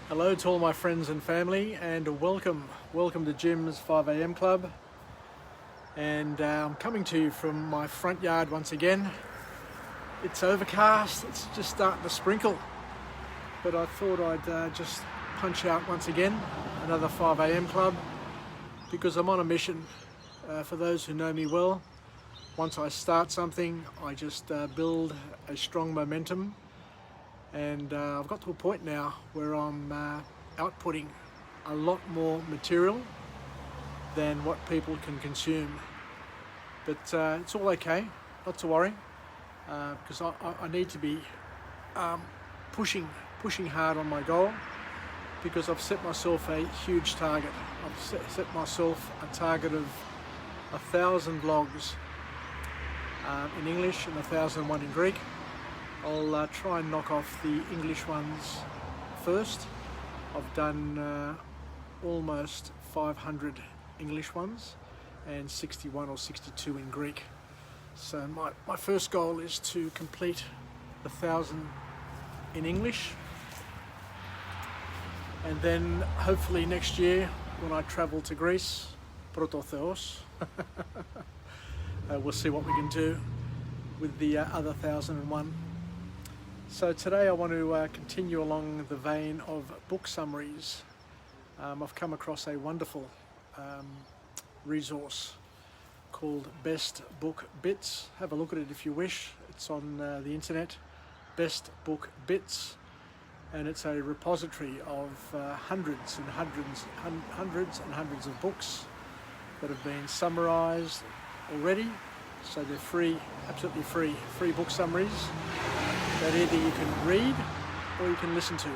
Hello to all my friends and family, and welcome to Jim's 5 a.m. Club. And I'm coming to you from my front yard once again. It's overcast, it's just starting to sprinkle, but I thought I'd just punch out once again another 5 a.m. Club because I'm on a mission. For those who know me well, once I start something, I just build a strong momentum. And I've got to a point now where I'm outputting a lot more material than what people can consume. But it's all okay, not to worry, because I need to be pushing hard on my goal, because I've set myself a huge target. I've set myself a target of 1,000 vlogs in English and 1,001 in Greek. I'll try and knock off the English ones first. I've done almost 500 English ones and 61 or 62 in Greek. So my first goal is to complete 1,000 in English, and then hopefully next year when I travel to Greece, prototheos, we'll see what we can do with the other 1,001. So today I want to continue along the vein of book summaries. I've come across a wonderful resource called Best Book Bits. Have a look at it if you wish. It's on the internet, Best Book Bits, and it's a repository of hundreds and hundreds of books that have been summarized already. So they're free, absolutely free book summaries that either you can read or you can listen to.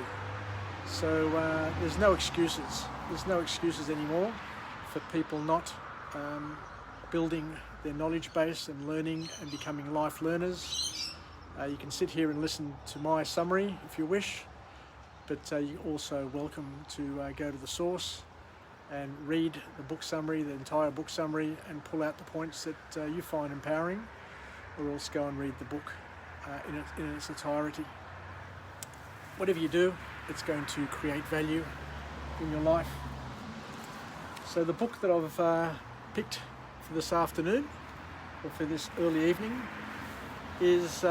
So there's no excuses. There's no excuses anymore for people not building their knowledge base and learning and becoming life learners. You can sit here and listen to my summary if you wish, but you're also welcome to go to the source and read the book summary, the entire book summary, and pull out the points that you find empowering, or else go and read the book in its entirety. Whatever you do, it's going to create value in your life. So the book that I've picked for this afternoon, or for this early evening, is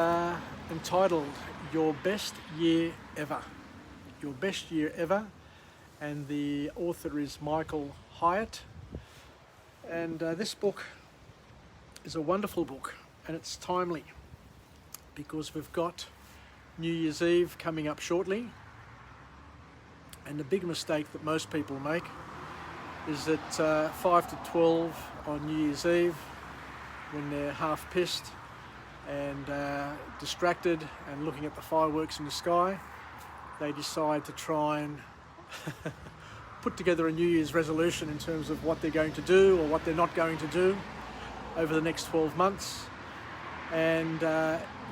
entitled Your Best Year Ever. Your Best Year Ever, and the author is Michael Hyatt. And this book is a wonderful book, and it's timely, because we've got New Year's Eve coming up shortly, and the big mistake that most people make is that 5 to 12 on New Year's Eve, when they're half pissed and distracted and looking at the fireworks in the sky, they decide to try and put together a New Year's resolution in terms of what they're going to do or what they're not going to do over the next 12 months. And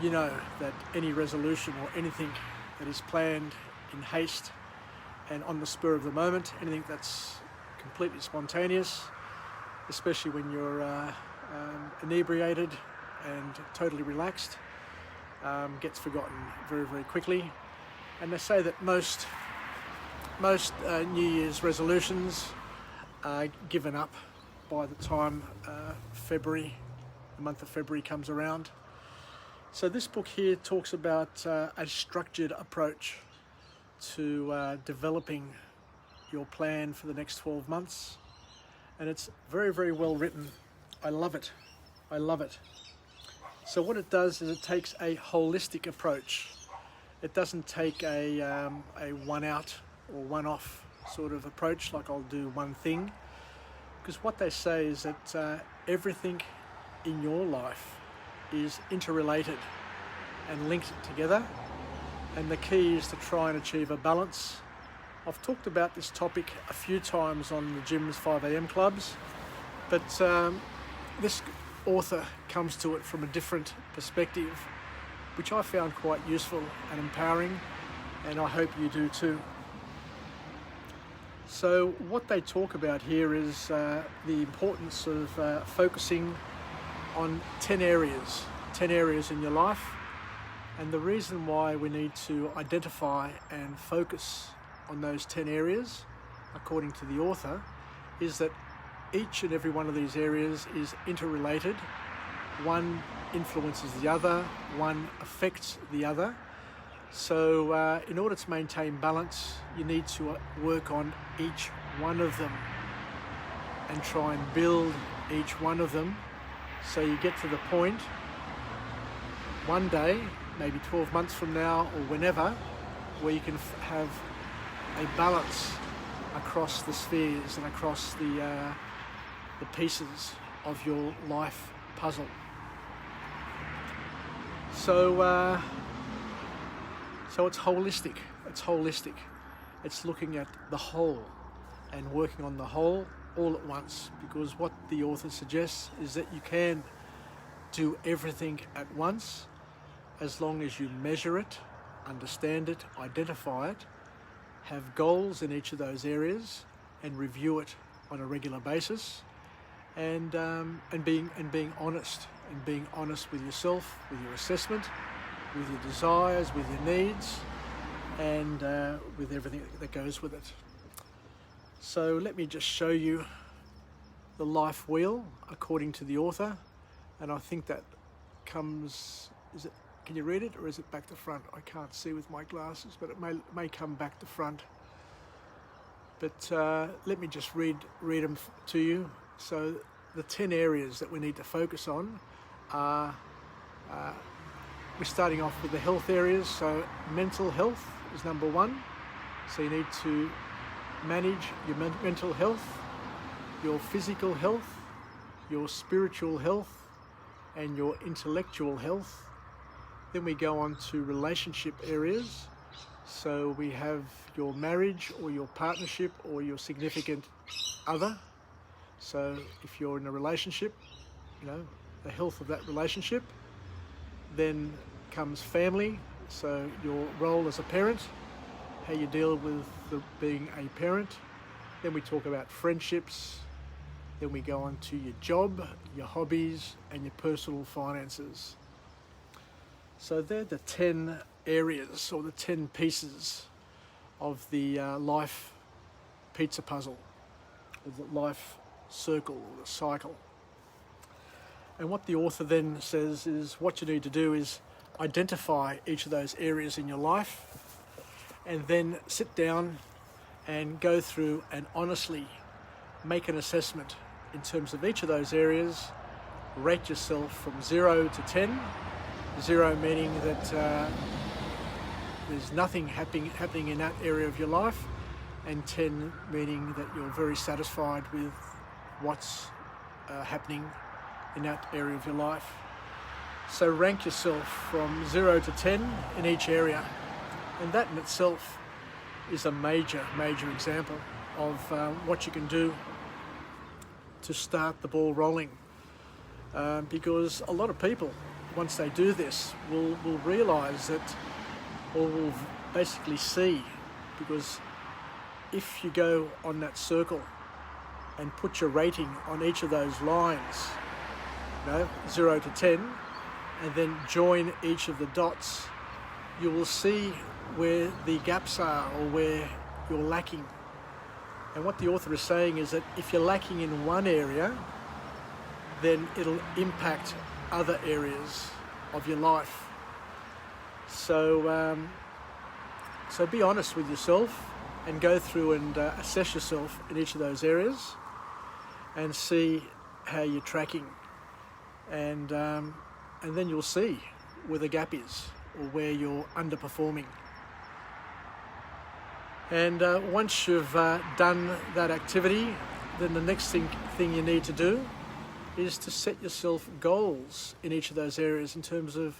you know that any resolution or anything that is planned in haste and on the spur of the moment, anything that's completely spontaneous, especially when you're inebriated and totally relaxed, gets forgotten very quickly. And they say that most New Year's resolutions are given up by the time the month of February comes around. So this book here talks about a structured approach to developing your plan for the next 12 months. And it's very well written. I love it. So what it does is it takes a holistic approach. It doesn't take a one-out or one-off sort of approach, like I'll do one thing. Because what they say is that everything in your life is interrelated and linked together, and the key is to try and achieve a balance. I've talked about this topic a few times on the Jim's 5 a.m. clubs, but this author comes to it from a different perspective, which I found quite useful and empowering, and I hope you do too. So what they talk about here is the importance of focusing on 10 areas in your life, and the reason why we need to identify and focus on those 10 areas, according to the author, is that each and every one of these areas is interrelated. One influences the other, one affects the other. So in order to maintain balance, you need to work on each one of them and try and build each one of them, so you get to the point one day, maybe 12 months from now or whenever, where you can have a balance across the spheres and across the pieces of your life puzzle. So it's holistic. It's holistic. It's looking at the whole and working on the whole all at once, because what the author suggests is that you can do everything at once as long as you measure it, understand it, identify it, have goals in each of those areas, and review it on a regular basis, and being honest, and being honest with yourself, with your assessment, with your desires, with your needs, and with everything that goes with it. So let me just show you the life wheel according to the author, and I think that comes, can you read it, or is it back to front? I can't see with my glasses, but it may come back to front. But let me just read them to you. So the 10 areas that we need to focus on are, we're starting off with the health areas. So mental health is number one. So you need to manage your mental health, your physical health, your spiritual health, and your intellectual health. Then we go on to relationship areas. So we have your marriage or your partnership or your significant other. So if you're in a relationship, the health of that relationship. Then comes family, so your role as a parent, how you deal with being a parent. Then we talk about friendships. Then we go on to your job, your hobbies, and your personal finances. So they're the 10 areas, or the 10 pieces of the life pizza puzzle, or the life circle, or the cycle. And what the author then says is what you need to do is identify each of those areas in your life, and then sit down and go through and honestly make an assessment in terms of each of those areas. Rate yourself from 0 to 10. 0 meaning that there's nothing happening in that area of your life, and 10 meaning that you're very satisfied with what's happening in that area of your life. So rank yourself from 0 to 10 in each area, and that in itself is a major example of what you can do to start the ball rolling, because a lot of people, once they do this, will realise that, or will basically see, because if you go on that circle and put your rating on each of those lines, 0 to 10, and then join each of the dots, you will see where the gaps are or where you're lacking. And what the author is saying is that if you're lacking in one area, then it'll impact other areas of your life. So be honest with yourself and go through and assess yourself in each of those areas and see how you're tracking, and then you'll see where the gap is or where you're underperforming. And once you've done that activity, then the next thing you need to do is to set yourself goals in each of those areas in terms of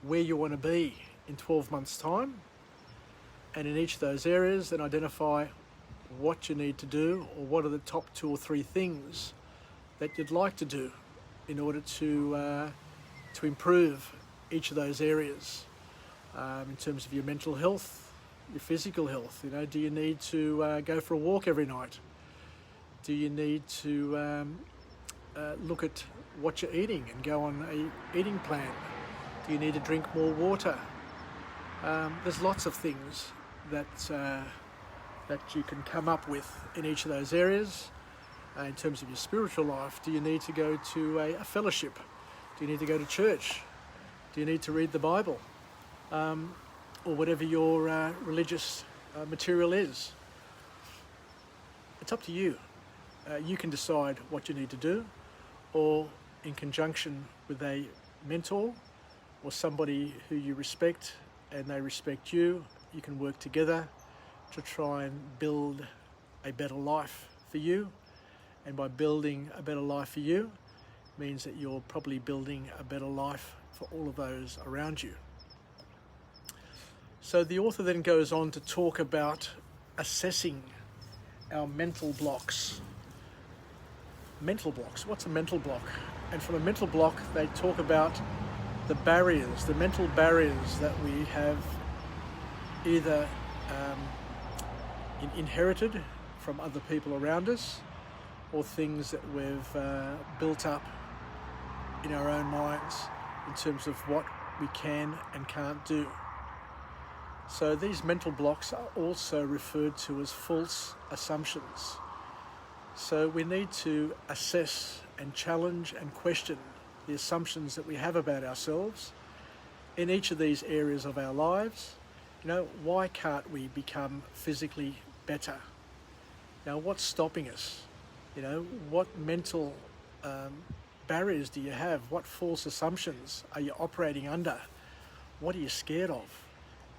where you want to be in 12 months' time. And in each of those areas, then identify what you need to do, or what are the top 2 or 3 things that you'd like to do in order to improve each of those areas, in terms of your mental health, your physical health. Do you need to go for a walk every night? Do you need to look at what you're eating and go on a eating plan? Do you need to drink more water? There's lots of things that you can come up with in each of those areas. In terms of your spiritual life, do you need to go to a fellowship? Do you need to go to church? Do you need to read the Bible? Or whatever your religious material is. It's up to you. You can decide what you need to do, or in conjunction with a mentor or somebody who you respect and they respect you, you can work together to try and build a better life for you. And by building a better life for you means that you're probably building a better life for all of those around you. So the author then goes on to talk about assessing our mental blocks. Mental blocks, what's a mental block? And from a mental block, they talk about the barriers, the mental barriers that we have either inherited from other people around us, or things that we've built up in our own minds in terms of what we can and can't do. So these mental blocks are also referred to as false assumptions. So we need to assess and challenge and question the assumptions that we have about ourselves in each of these areas of our lives. You know, why can't we become physically better? Now, what's stopping us? You know, what mental barriers do you have? What false assumptions are you operating under? What are you scared of?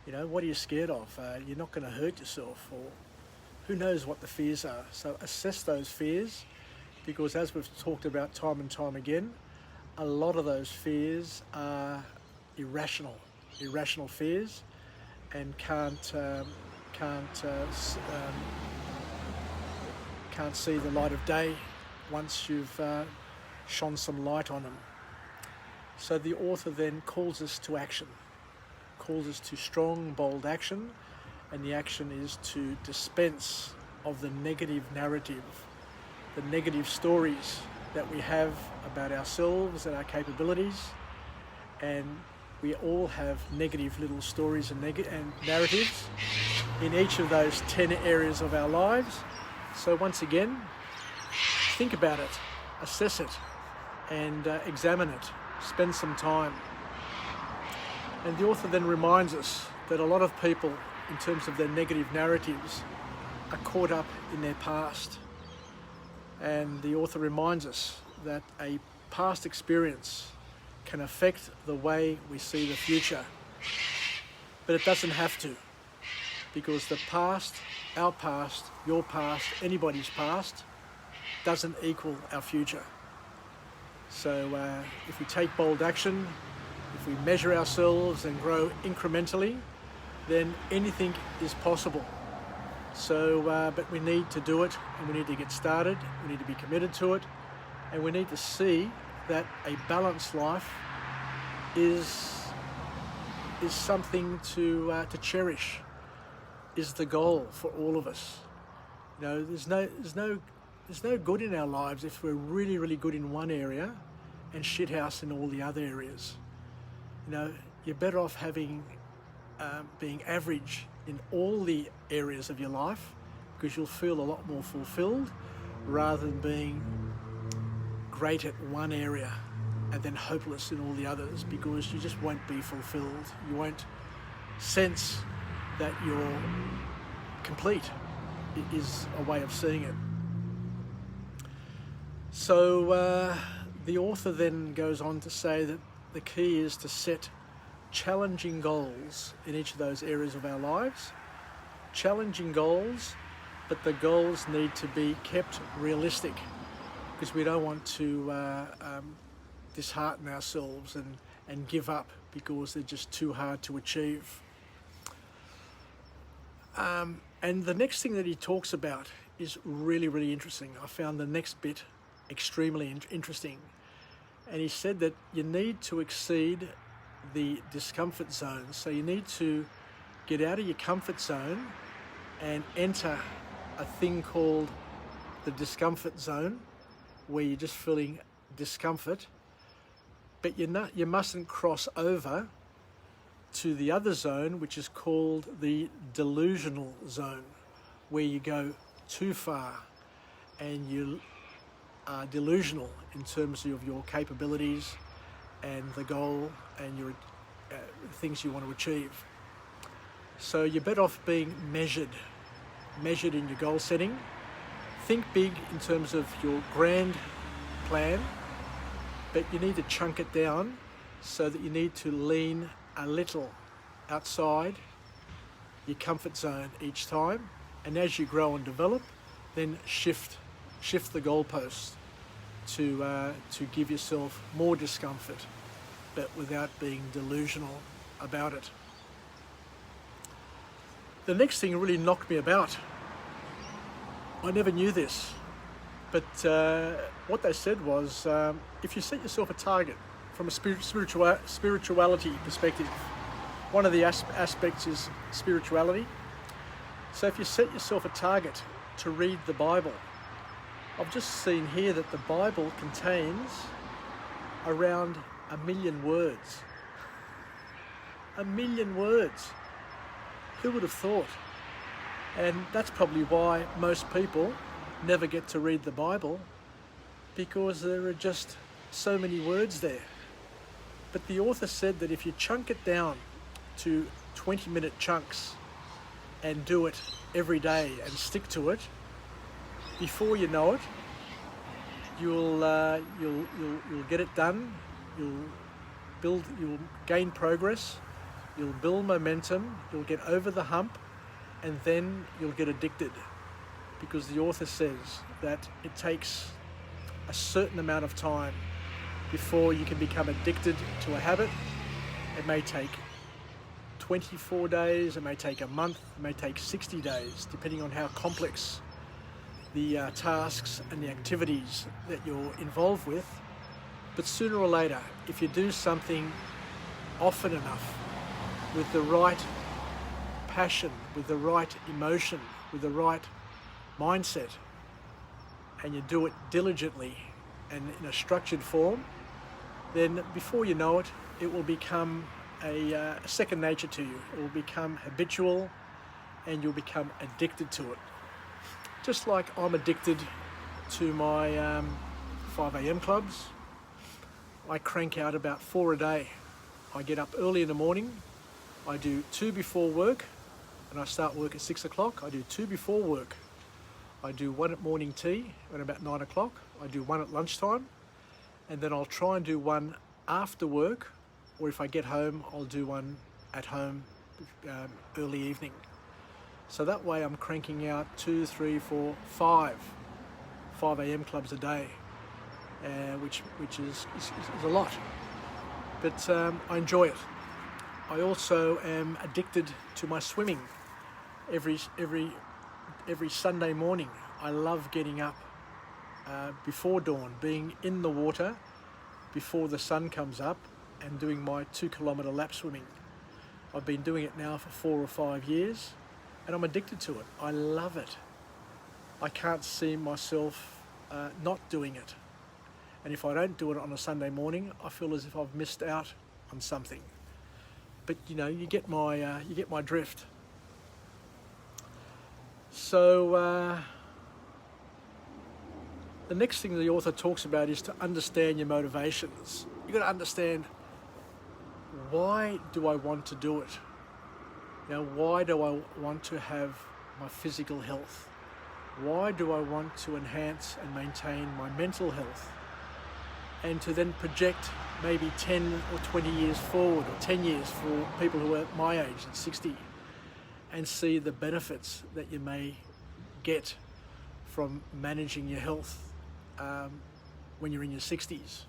You know, what are you scared of? You're not going to hurt yourself, or who knows what the fears are. So assess those fears, because as we've talked about time and time again, a lot of those fears are irrational fears, and can't see the light of day once you've shone some light on them. So the author then calls us to action, calls us to strong, bold action, and the action is to dispense of the negative narrative, the negative stories that we have about ourselves and our capabilities. And we all have negative little stories and narratives in each of those 10 areas of our lives. So once again, think about it, assess it, and examine it. Spend some time. And the author then reminds us that a lot of people, in terms of their negative narratives, are caught up in their past. And the author reminds us that a past experience can affect the way we see the future. But it doesn't have to, because the past, our past, your past, anybody's past, doesn't equal our future. So if we take bold action, if we measure ourselves and grow incrementally, then anything is possible. So, but we need to do it, and we need to get started, we need to be committed to it, and we need to see that a balanced life is something to cherish, is the goal for all of us. You know, there's no good in our lives if we're really, really good in one area and shithouse in all the other areas. You know, you're better off being average in all the areas of your life, because you'll feel a lot more fulfilled, rather than being great at one area and then hopeless in all the others, because you just won't be fulfilled. You won't sense that you're complete. It is a way of seeing it. So the author then goes on to say that the key is to set challenging goals in each of those areas of our lives. Challenging goals, but the goals need to be kept realistic, because we don't want to dishearten ourselves and give up because they're just too hard to achieve. And the next thing that he talks about is really, really interesting. I found the next bit extremely interesting. And he said that you need to exceed the discomfort zone. So you need to get out of your comfort zone and enter a thing called the discomfort zone, where you're just feeling discomfort, but you mustn't cross over to the other zone, which is called the delusional zone, where you go too far and you are delusional in terms of your capabilities and the goal and your things you want to achieve. So you're better off being measured in your goal setting. Think big in terms of your grand plan, but you need to chunk it down so that you need to lean a little outside your comfort zone each time, and as you grow and develop, then shift the goalposts to give yourself more discomfort, but without being delusional about it. The next thing really knocked me about. I never knew this, but what they said was, if you set yourself a target from a spirituality perspective, one of the aspects is spirituality. So if you set yourself a target to read the Bible, I've just seen here that the Bible contains around 1 million words. 1 million words. Who would have thought? And that's probably why most people never get to read the Bible, because there are just so many words there. But the author said that if you chunk it down to 20-minute chunks and do it every day and stick to it, before you know it, you'll get it done. You'll gain progress. You'll build momentum. You'll get over the hump, and then you'll get addicted, because the author says that it takes a certain amount of time before you can become addicted to a habit. It may take 24 days, it may take a month, it may take 60 days, depending on how complex the tasks and the activities that you're involved with. But sooner or later, if you do something often enough, with the right passion, with the right emotion, with the right mindset, and you do it diligently and in a structured form, then before you know it, it will become a second nature to you. It will become habitual, and you'll become addicted to it. Just like I'm addicted to my 5 a.m. clubs. I crank out about 4 a day. I get up early in the morning. I do 2 before work, and I start work at 6 o'clock. I do 2 before work. I do 1 at morning tea at about 9 o'clock. I do 1 at lunchtime, and then I'll try and do 1 after work, or if I get home, I'll do 1 at home early evening. So that way I'm cranking out 2, 3, 4, 5 a.m. clubs a day, which is a lot. But I enjoy it. I also am addicted to my swimming. Every Sunday morning, I love getting up before dawn, being in the water before the sun comes up, and doing my 2-kilometre lap swimming. I've been doing it now for 4 or 5 years, and I'm addicted to it. I love it. I can't see myself not doing it. And if I don't do it on a Sunday morning, I feel as if I've missed out on something. But you know, you get my drift. So the next thing the author talks about is to understand your motivations. You've got to understand, why do I want to do it? You know, why do I want to have my physical health? Why do I want to enhance and maintain my mental health? And to then project maybe 10 or 20 years forward, or 10 years for people who are my age at 60, and see the benefits that you may get from managing your health when you're in your 60s.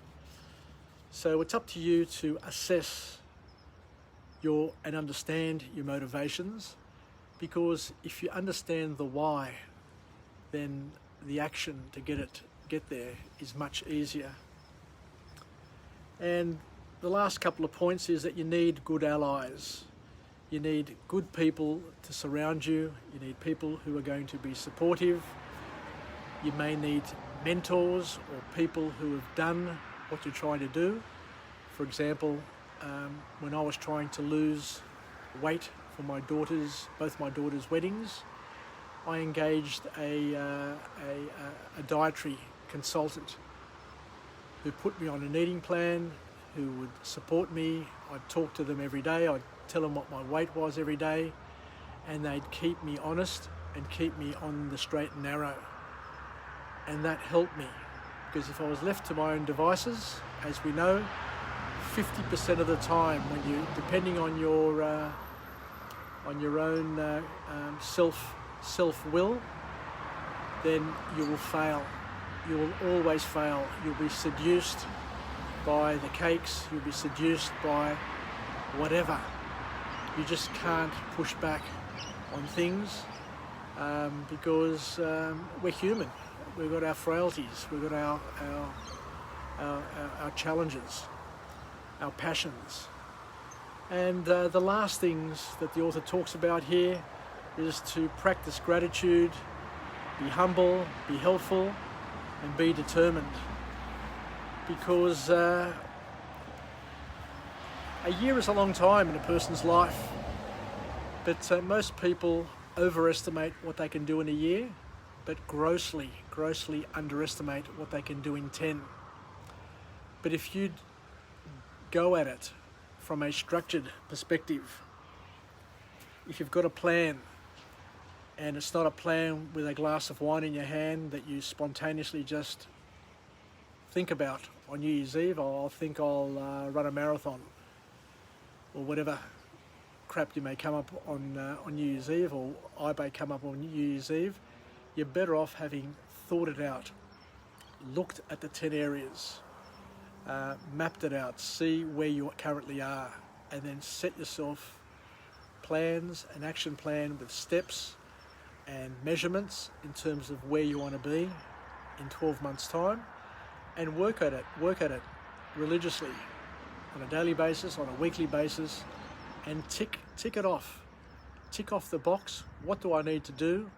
So it's up to you to assess and understand your motivations, because if you understand the why, then the action to get there is much easier. And the last couple of points is that you need good allies. You need good people to surround you. You need people who are going to be supportive. You may need mentors or people who have done what you're trying to do. For example, when I was trying to lose weight for both my daughters' weddings. I engaged a dietary consultant who put me on an eating plan, who would support me. I'd talk to them every day. I'd tell them what my weight was every day, and they'd keep me honest and keep me on the straight and narrow. And that helped me, because if I was left to my own devices, as we know, 50% of the time, when you, depending on your own self-will, then you will fail. You will always fail. You'll be seduced by the cakes. You'll be seduced by whatever. You just can't push back on things because we're human. We've got our frailties. We've got our challenges, our passions. And the last things that the author talks about here is to practice gratitude, be humble, be helpful, and be determined. Because a year is a long time in a person's life, but most people overestimate what they can do in a year, but grossly underestimate what they can do in 10. But if you go at it from a structured perspective, if you've got a plan, and it's not a plan with a glass of wine in your hand that you spontaneously just think about on New Year's Eve, I'll run a marathon, or whatever crap you may come up on New Year's Eve, or I may come up on New Year's Eve, you're better off having thought it out, looked at the 10 areas, mapped it out, see where you currently are, and then set yourself plans, an action plan with steps and measurements in terms of where you want to be in 12 months' time, and work at it religiously on a daily basis, on a weekly basis, and tick it off. Tick off the box. What do I need to do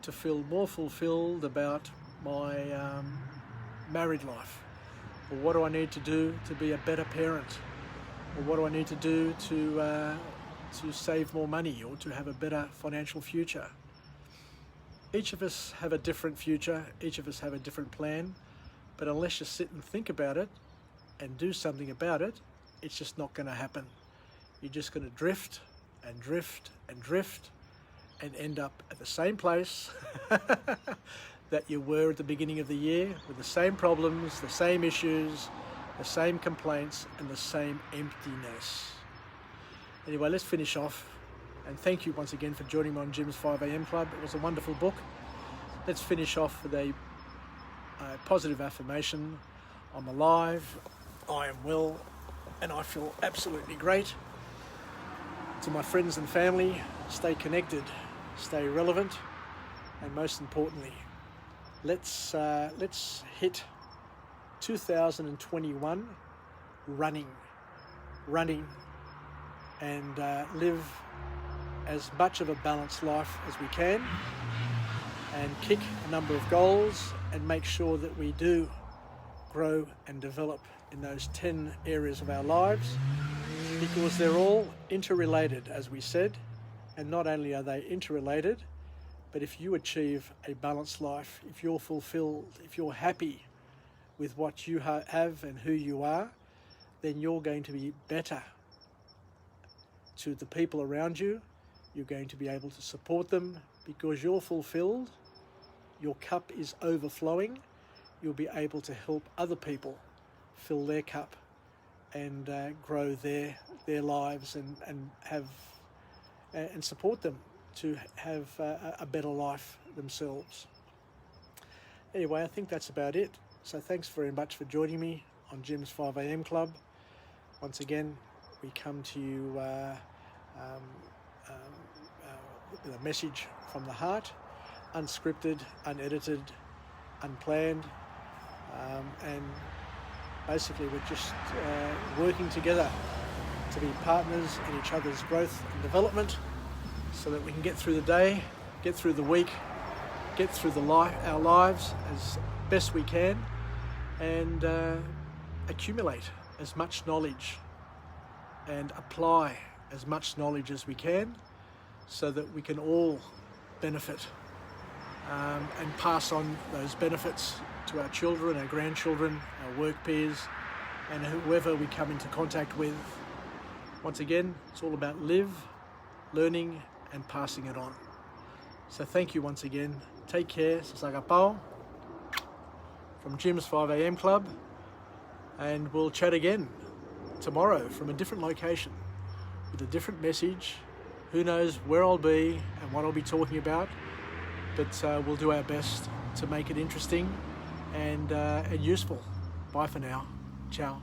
to feel more fulfilled about my married life? Or what do I need to do to be a better parent? Or what do I need to do to save more money, or to have a better financial future? Each of us have a different future, each of us have a different plan, but unless you sit and think about it and do something about it, it's just not going to happen. You're just going to drift and drift and drift and end up at the same place that you were at the beginning of the year, with the same problems, the same issues, the same complaints, and the same emptiness. Anyway, let's finish off. And thank you once again for joining me on Jim's 5am Club. It was a wonderful book. Let's finish off with a positive affirmation. I'm alive, I am well, and I feel absolutely great. To my friends and family, stay connected, stay relevant, and most importantly, let's hit 2021 running, and live as much of a balanced life as we can, and kick a number of goals, and make sure that we do grow and develop in those 10 areas of our lives, because they're all interrelated, as we said. And not only are they interrelated, but if you achieve a balanced life, if you're fulfilled, if you're happy with what you have and who you are, then you're going to be better to the people around you. You're going to be able to support them because you're fulfilled, your cup is overflowing. You'll be able to help other people fill their cup and grow their lives and have and support them to have a better life themselves. Anyway, I think that's about it. So thanks very much for joining me on Jim's 5am Club. Once again, we come to you with a message from the heart, unscripted, unedited, unplanned, and basically we're just working together to be partners in each other's growth and development, so that we can get through the day, get through the week, get through our lives as best we can, and accumulate as much knowledge and apply as much knowledge as we can so that we can all benefit and pass on those benefits to our children, our grandchildren, our work peers, and whoever we come into contact with. Once again, it's all about learning and passing it on. So thank you once again. Take care. Sasagapao from Jim's 5 a.m. Club, and we'll chat again tomorrow from a different location with a different message. Who knows where I'll be and what I'll be talking about, but we'll do our best to make it interesting and useful. Bye for now. Ciao.